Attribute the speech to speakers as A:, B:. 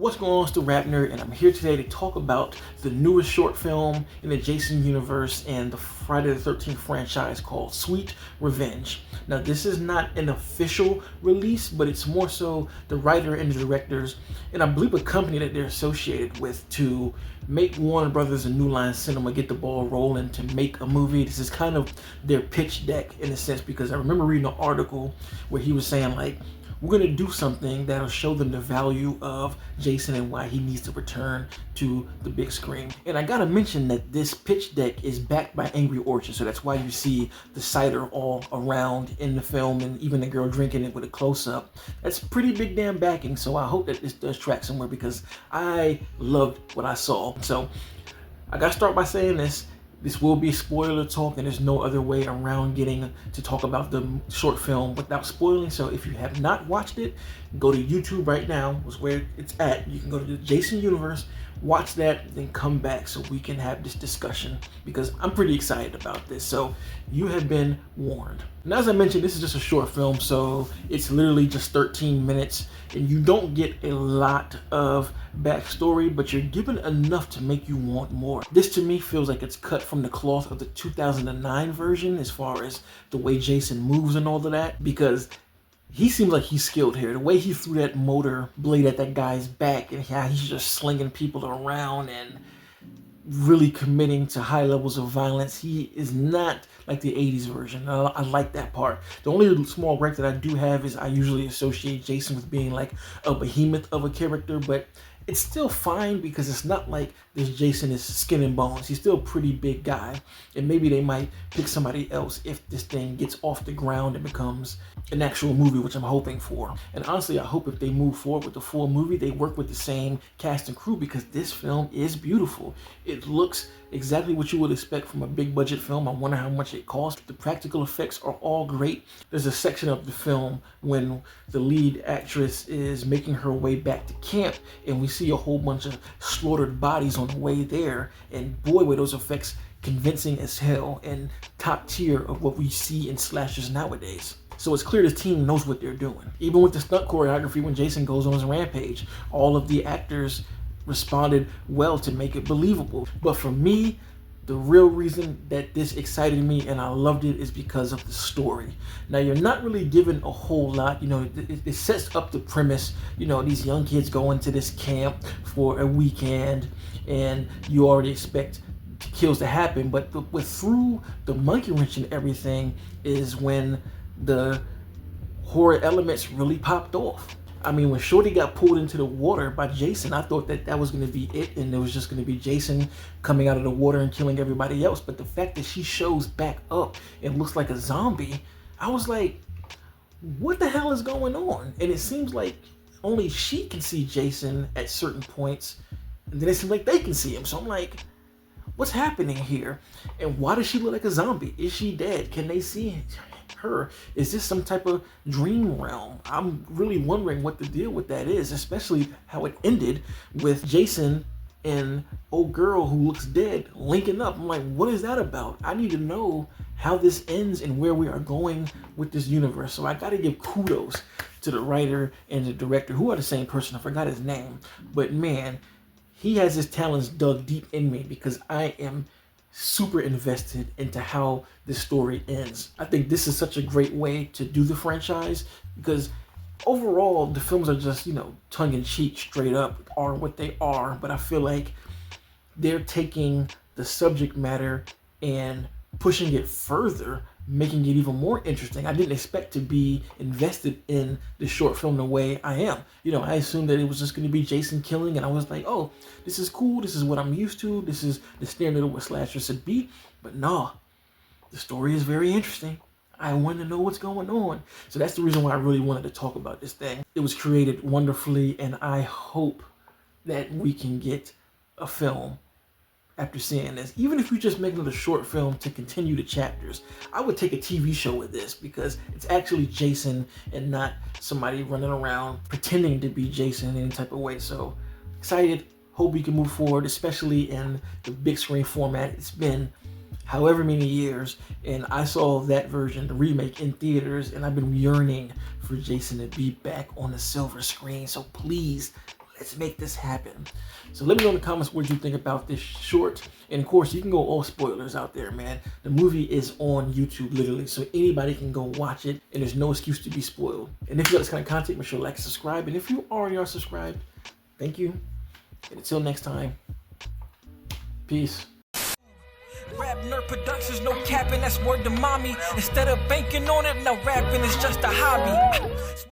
A: What's going on, it's the RapNerd, and I'm here today to talk about the newest short film in the Jason universe and the Friday the 13th franchise called Sweet Revenge. Now, this is not an official release, but it's more so the writer and the directors, and I believe a company that they're associated with to make Warner Brothers and New Line Cinema get the ball rolling to make a movie. This is kind of their pitch deck in a sense, because I remember reading an article where he was saying, like, we're going to do something that'll show them the value of Jason and why he needs to return to the big screen. And I gotta mention that this pitch deck is backed by Angry Orchard, so that's why you see the cider all around in the film and even the girl drinking it with a close-up. That's pretty big damn backing, so I hope that this does track somewhere because I loved what I saw. So I gotta start by saying this. This will be spoiler talk, and there's no other way around getting to talk about the short film without spoiling. So if you have not watched it, go to YouTube right now, is where it's at. You can go to the Jason universe, watch that, then come back so we can have this discussion, because I'm pretty excited about this. So you have been warned. Now, as I mentioned, this is just a short film, so it's literally just 13 minutes, and you don't get a lot of backstory, but you're given enough to make you want more. This to me feels like it's cut from the cloth of the 2009 version as far as the way Jason moves and all of that, because he seems like he's skilled here. The way he threw that motor blade at that guy's back and how he's just slinging people around and really committing to high levels of violence. He is not like the 80s version. I like that part. The only small gripe that I do have is I usually associate Jason with being like a behemoth of a character, but it's still fine because it's not like this Jason is skin and bones. He's still a pretty big guy, and maybe they might pick somebody else if this thing gets off the ground and becomes an actual movie, which I'm hoping for. And honestly, I hope if they move forward with the full movie, they work with the same cast and crew, because this film is beautiful. It looks exactly what you would expect from a big budget film. I wonder how much it cost. The practical effects are all great. There's a section of the film when the lead actress is making her way back to camp, and we see a whole bunch of slaughtered bodies on the way there, and boy, were those effects convincing as hell and top tier of what we see in slashers nowadays. So it's clear this team knows what they're doing. Even with the stunt choreography when Jason goes on his rampage, all of the actors responded well to make it believable. But for me, the real reason that this excited me and I loved it is because of the story. Now, you're not really given a whole lot. You know, it sets up the premise. You know, these young kids go into this camp for a weekend, and you already expect kills to happen. But through the monkey wrench and everything is when the horror elements really popped off. I mean, when Shorty got pulled into the water by Jason, I thought that was going to be it, and it was just going to be Jason coming out of the water and killing everybody else. But the fact that she shows back up and looks like a zombie, I was like, what the hell is going on? And it seems like only she can see Jason at certain points, and then it seems like they can see him. So I'm like, what's happening here? And why does she look like a zombie? Is she dead? Can they see her? Is this some type of dream realm? I'm really wondering what the deal with that is, especially how it ended with Jason and old girl who looks dead linking up. I'm like, what is that about? I need to know how this ends and where we are going with this universe. So I gotta give kudos to the writer and the director, who are the same person. I forgot his name, but man, he has his talents dug deep in me, because I am super invested into how this story ends. I think this is such a great way to do the franchise, because overall the films are just, you know, tongue-in-cheek, straight up, are what they are, but I feel like they're taking the subject matter and pushing it further, making it even more interesting. I didn't expect to be invested in this short film the way I am. You know, I assumed that it was just going to be Jason killing, and I was like, oh, this is cool, this is what I'm used to, this is the standard of what slashers should be. But no, the story is very interesting. I want to know what's going on. So that's the reason why I really wanted to talk about this thing. It was created wonderfully, and I hope that we can get a film after seeing this. Even if you just make another short film to continue the chapters, I would take a TV show with this, because it's actually Jason and not somebody running around pretending to be Jason in any type of way. So excited, hope we can move forward, especially in the big screen format. It's been however many years, and I saw that version, the remake, in theaters, and I've been yearning for Jason to be back on the silver screen. So please, let's make this happen. So let me know in the comments what you think about this short. And of course, you can go all spoilers out there, man. The movie is on YouTube, literally, so anybody can go watch it, and there's no excuse to be spoiled. And if you like this kind of content, make sure to like and subscribe. And if you already are subscribed, thank you. And until next time, peace.
B: RapNerd Productions, no capping, that's word to mommy. Instead of banking on it, now rapping is just a hobby.